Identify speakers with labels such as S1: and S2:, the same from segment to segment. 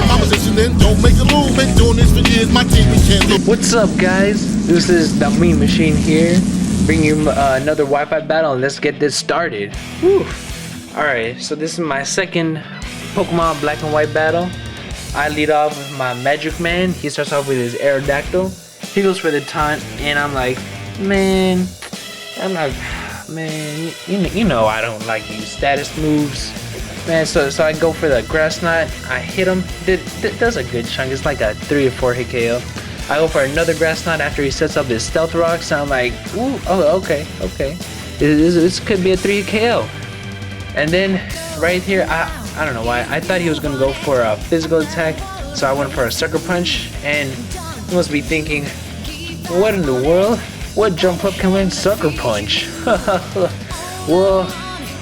S1: my position, then don't make a move. Been doing this for years, my team we can't lose.
S2: What's up, guys? This is DaMeenMachine here, bringing you another Wi-Fi battle, and let's get this started. Whew. Alright, so this is my second Pokemon Black and White battle. I lead off with my Magic Man. He starts off with his Aerodactyl. He goes for the taunt, and I'm like, man, you know I don't like these status moves. Man, so I go for the Grass Knot. I hit him. It does a good chunk. It's like a 3 or 4 hit KO. I go for another Grass Knot after he sets up his Stealth Rock. So I'm like, ooh, oh, okay. This could be a 3 hit KO. And then right here, I don't know why. I thought he was gonna go for a physical attack, so I went for a Sucker Punch. And you must be thinking, what in the world? What jump up can win Sucker Punch? Well,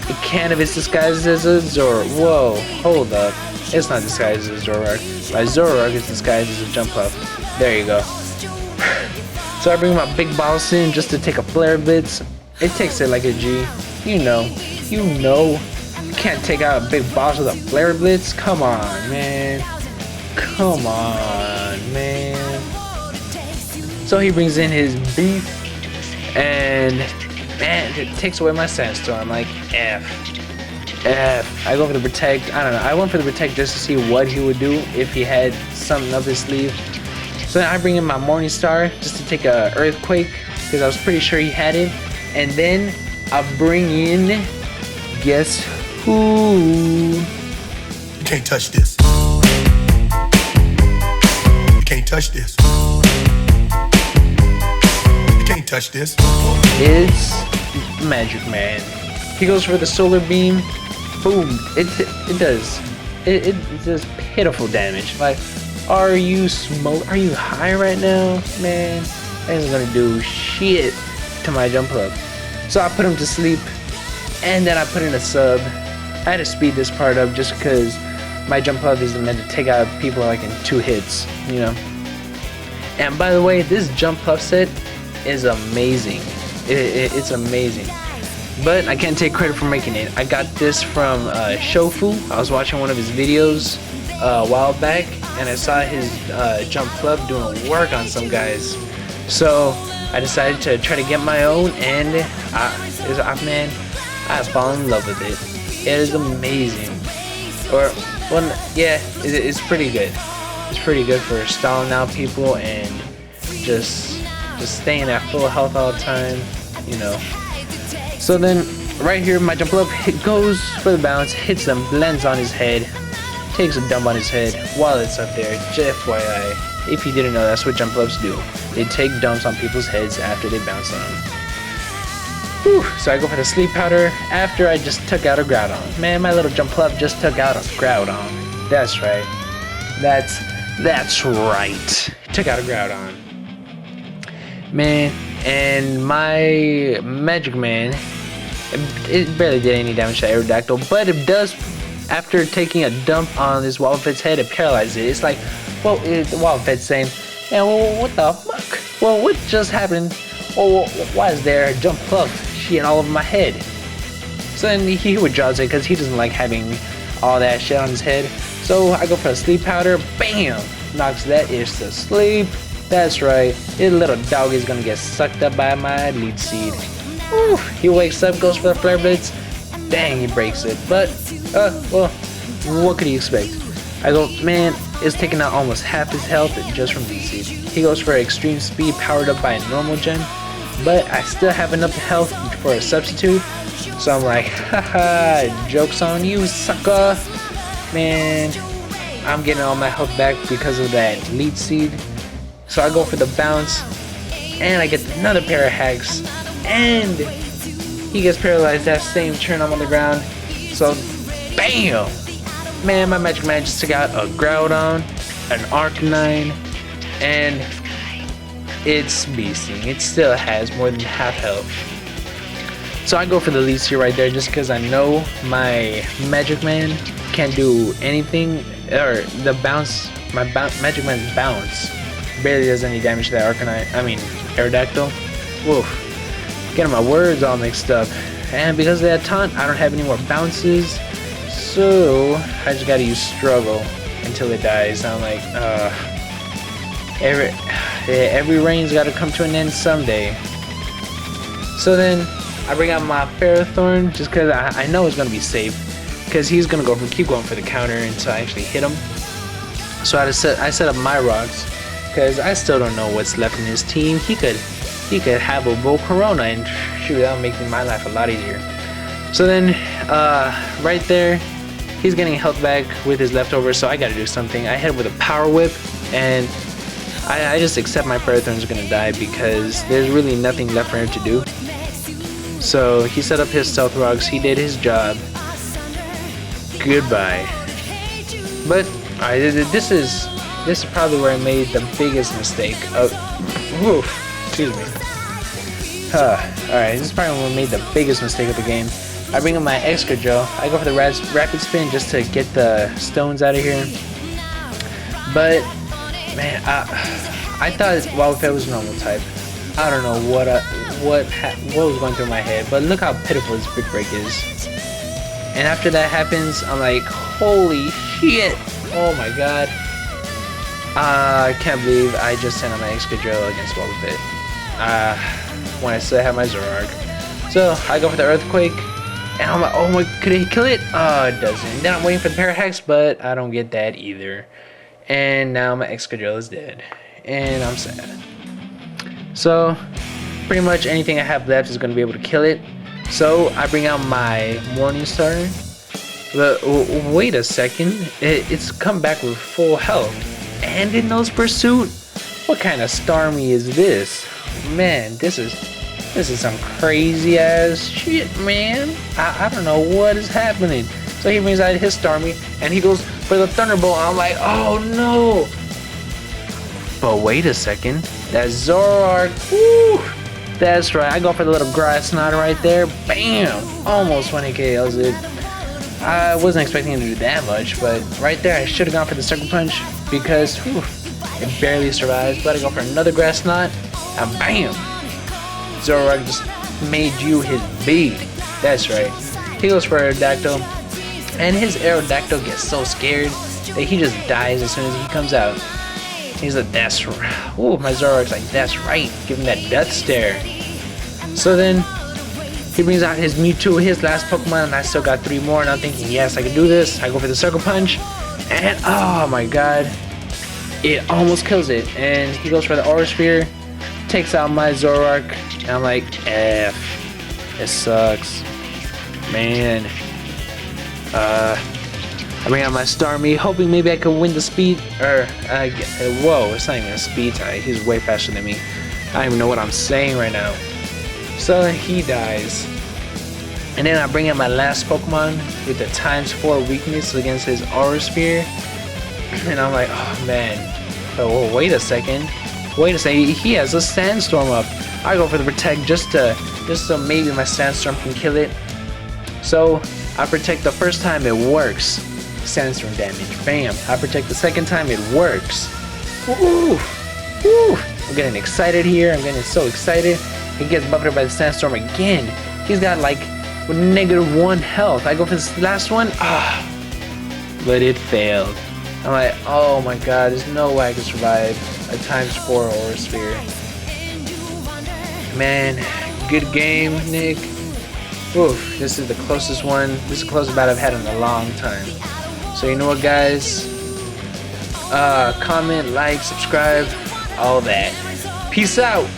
S2: it can't if it's disguised as a Zoroark. Whoa, hold up. It's not disguised as a Zoroark. My Zoroark is disguised as a jump up. There you go. So I bring my big boss in just to take a Flare Blitz. It takes it like a G. You know. You can't take out a big boss with a Flare Blitz. Come on, man. Come on, man. So he brings in his Beef, and man, it takes away my Sandstorm. Like, F. I go for the Protect. I don't know. I went for the Protect just to see what he would do if he had something up his sleeve. So then I bring in my Morningstar just to take a Earthquake because I was pretty sure he had it. And then I bring in, guess who?
S1: You can't touch this. You can't touch this. You can't touch this.
S2: It's Magic Man. He goes for the Solar Beam. Boom. It does pitiful damage. Like, are you high right now, man? That isn't gonna do shit to my jump up. So I put him to sleep, and then I put in a sub. I had to speed this part up just because my jump up is meant to take out people like in 2 hits, you know. And by the way, this jump up set is amazing. It's amazing. But I can't take credit for making it. I got this from Shofu. I was watching one of his videos a while back, and I saw his jump club doing work on some guys. So I decided to try to get my own, and man, I fall in love with it. It is amazing. It's pretty good. It's pretty good for stalling out people and just staying at full health all the time, you know. So then, right here, my jump up goes for the bounce, hits him, lands on his head, takes a dump on his head while it's up there. Just FYI, if you didn't know, that's what jump ups do. They take dumps on people's heads after they bounce on them. Whew. So I go for the Sleep Powder after I just took out a Groudon. Man, my little jump up just took out a Groudon. That's right. That's right. Took out a Groudon. Man, and my Magic Man, it barely did any damage to Aerodactyl, but it does, after taking a dump on this Wobbuffet's head, it paralyzes it. It's like, well, the Wobbuffet's saying, yeah, well, what the fuck? Well, what just happened? Well, why is there a jump up shit all over my head? So then he withdraws it because he doesn't like having all that shit on his head. So I go for a Sleep Powder, bam! Knocks that ish to sleep. That's right, his little dog is gonna get sucked up by my Lead Seed. Whew. He wakes up, goes for the Flare Blitz. Dang, he breaks it. But, well, what could he expect? I go, man, it's taking out almost half his health just from Lead Seed. He goes for Extreme Speed powered up by a normal gem, but I still have enough health for a substitute. So I'm like, haha, joke's on you, sucker. Man, I'm getting all my health back because of that Lead Seed. So I go for the bounce, and I get another pair of hacks, and he gets paralyzed that same turn I'm on the ground. So, bam! Man, my Magic Man just took out a Groudon, an Arcanine, and it's beasting. It still has more than half health. So I go for the Lead Seed right there just because I know my Magic Man can't do anything, or the bounce, Magic Man's bounce barely does any damage to that Aerodactyl. Woof. Getting my words all mixed up. And because of that taunt, I don't have any more bounces. So I just gotta use Struggle. until it dies. I'm like, every rain's got to come to an end someday. So then I bring out my Ferrothorn just because I know it's gonna be safe, because he's gonna keep going for the counter until I actually hit him. So I set up my rocks because I still don't know what's left in his team. He could have a Volcarona, and shoot, that'll make my life a lot easier. So then, right there, he's getting health back with his leftovers, so I gotta do something. I hit him with a Power Whip, and I just accept my Ferrothorn's gonna die because there's really nothing left for him to do. So he set up his Stealth Rocks, he did his job. Goodbye. But this is probably where I made the biggest mistake of. Excuse me. Alright, this is probably where I made the biggest mistake of the game. I bring up my Excadrill. I go for the Rapid Spin just to get the stones out of here. But man, I thought Wobbuffet was normal type. I don't know what was going through my head, but look how pitiful this Brick Break is. And after that happens, I'm like, holy shit! Oh my god! I can't believe I just sent out my Excadrill against Wobbuffet. When I still have my Zoroark. So I go for the Earthquake, and I'm like, oh my, could it kill it? Oh, it doesn't. Then I'm waiting for the Parahex, but I don't get that either. And now my Excadrill is dead, and I'm sad. So pretty much anything I have left is going to be able to kill it. So I bring out my Morningstar. But wait a second, it's come back with full health, and it knows Pursuit. What kind of Starmie is this? Man, this is some crazy ass shit, man. I don't know what is happening. So he brings out his Starmie, and he goes for the Thunderbolt. I'm like, oh no. But wait a second, that Zoroark, woo, that's right, I go for the little Grass Knot right there, bam, almost 20 KOs it. I wasn't expecting him to do that much, but right there I should have gone for the Circle Punch because whew, it barely survives, but I go for another Grass Knot, and bam, Zoroark just made you his beat. That's right, he goes for Aerodactyl, and his Aerodactyl gets so scared that he just dies as soon as he comes out. He's like, that's right. Ooh, my Zoroark's like, that's right. Give him that death stare. So then, he brings out his Mewtwo, his last Pokemon, and I still got 3 more, and I'm thinking, yes, I can do this. I go for the Circle Punch, and oh my god, it almost kills it. And he goes for the Aura Sphere, takes out my Zoroark, and I'm like, F. It sucks. Man. I bring out my Starmie, hoping maybe I could win the speed, whoa, it's not even a speed tie, he's way faster than me. I don't even know what I'm saying right now. So he dies. And then I bring out my last Pokemon with the ×4 weakness against his Aura Sphere. And I'm like, oh man, oh, wait a second, he has a Sandstorm up. I go for the Protect just so maybe my Sandstorm can kill it. So I Protect the first time, it works. Sandstorm damage, bam. I Protect the second time, it works. Woo! Woo! I'm getting excited here, I'm getting so excited. He gets buffeted by the Sandstorm again. He's got like -1 health. I go for this last one, but it failed. I'm like, oh my god, there's no way I can survive a ×4 Aura Sphere. Man, good game, Nick. Oof, this is the closest one. This is the closest battle I've had in a long time. So you know what, guys? Comment, like, subscribe, all that. Peace out.